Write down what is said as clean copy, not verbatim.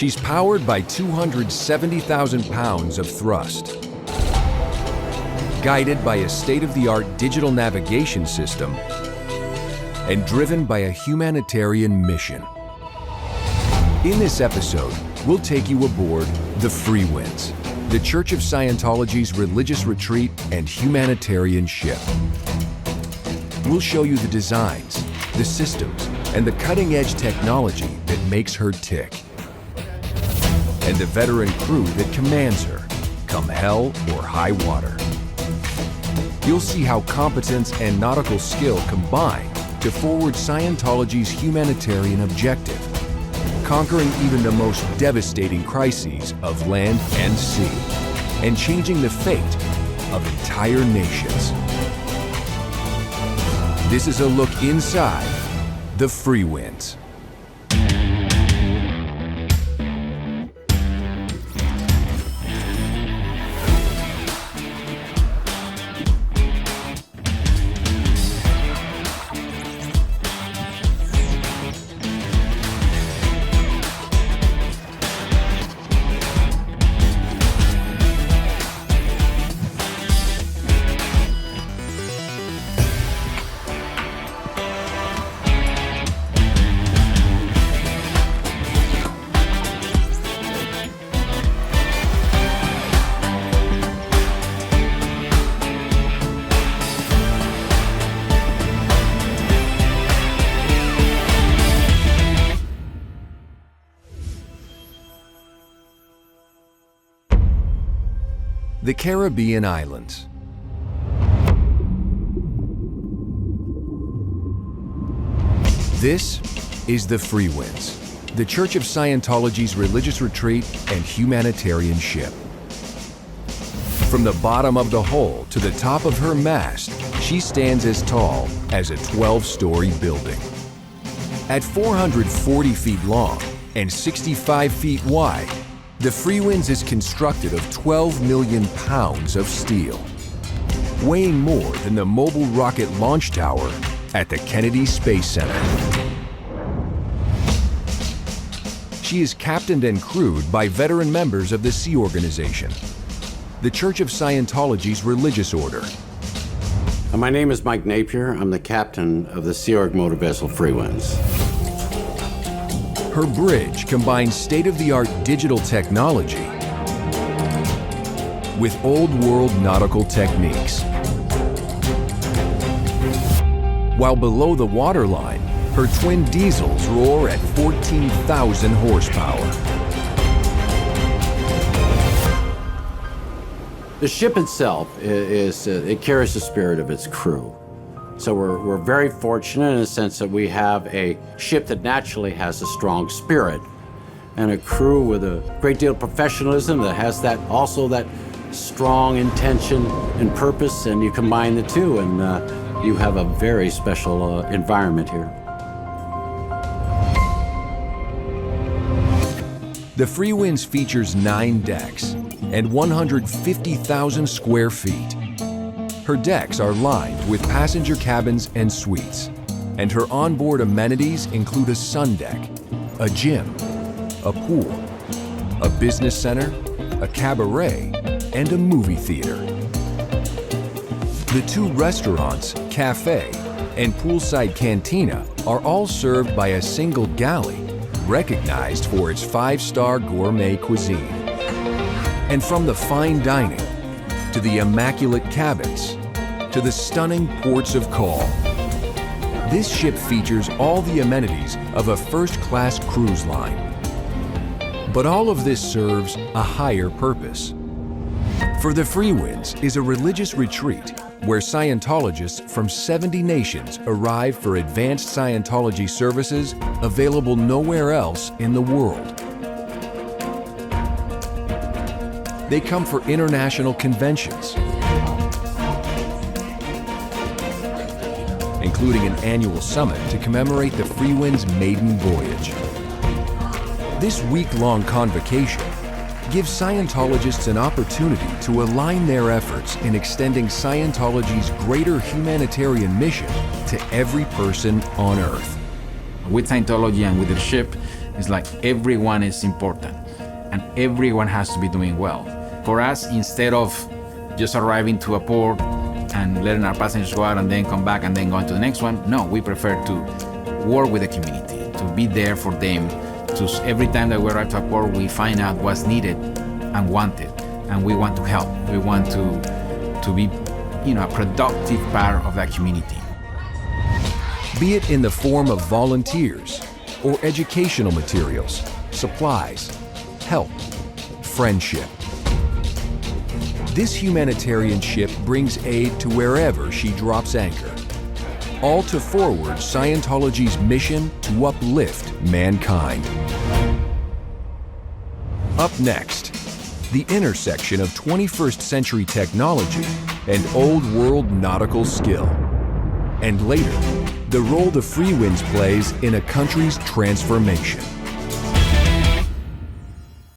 She's powered by 270,000 pounds of thrust, guided by a state-of-the-art digital navigation system, and driven by a humanitarian mission. In this episode, we'll take you aboard the Freewinds, the Church of Scientology's religious retreat and humanitarian ship. We'll show you the designs, the systems, and the cutting-edge technology that makes her tick. And the veteran crew that commands her, come hell or high water. You'll see how competence and nautical skill combine to forward Scientology's humanitarian objective, conquering even the most devastating crises of land and sea, and changing the fate of entire nations. This is a look inside the Freewinds. The Caribbean Islands. This is the Freewinds, the Church of Scientology's religious retreat and humanitarian ship. From the bottom of the hull to the top of her mast, she stands as tall as a 12-story building. At 440 feet long and 65 feet wide, the Freewinds is constructed of 12 million pounds of steel, weighing more than the mobile rocket launch tower at the Kennedy Space Center. She is captained and crewed by veteran members of the Sea Organization, the Church of Scientology's religious order. My name is Mike Napier. I'm the captain of the Sea Org motor vessel Freewinds. Her bridge combines state-of-the-art digital technology with old-world nautical techniques. While below the waterline, her twin diesels roar at 14,000 horsepower. The ship itself it carries the spirit of its crew. So we're very fortunate in the sense that we have a ship that naturally has a strong spirit and a crew with a great deal of professionalism that has that strong intention and purpose, and you combine the two and you have a very special environment here. The Freewinds features 9 decks and 150,000 square feet. Her decks are lined with passenger cabins and suites, and her onboard amenities include a sun deck, a gym, a pool, a business center, a cabaret, and a movie theater. The 2 restaurants, cafe, and poolside cantina are all served by a single galley, recognized for its 5-star gourmet cuisine. And from the fine dining, to the immaculate cabins, to the stunning ports of call, this ship features all the amenities of a first-class cruise line. But all of this serves a higher purpose. For the Freewinds is a religious retreat where Scientologists from 70 nations arrive for advanced Scientology services available nowhere else in the world. They come for international conventions, including an annual summit to commemorate the Freewinds' maiden voyage. This week-long convocation gives Scientologists an opportunity to align their efforts in extending Scientology's greater humanitarian mission to every person on Earth. With Scientology and with the ship, It's like everyone is important and everyone has to be doing well. For us, instead of just arriving to a port and letting our passengers go out and then come back and then go on to the next one, no, we prefer to work with the community, to be there for them. Every time that we arrive to a port, we find out what's needed and wanted, and we want to help. We want to be, a productive part of that community. Be it in the form of volunteers or educational materials, supplies, help, friendship. This humanitarian ship brings aid to wherever she drops anchor, all to forward Scientology's mission to uplift mankind. Up next, the intersection of 21st century technology and old world nautical skill. And later, the role the Freewinds plays in a country's transformation.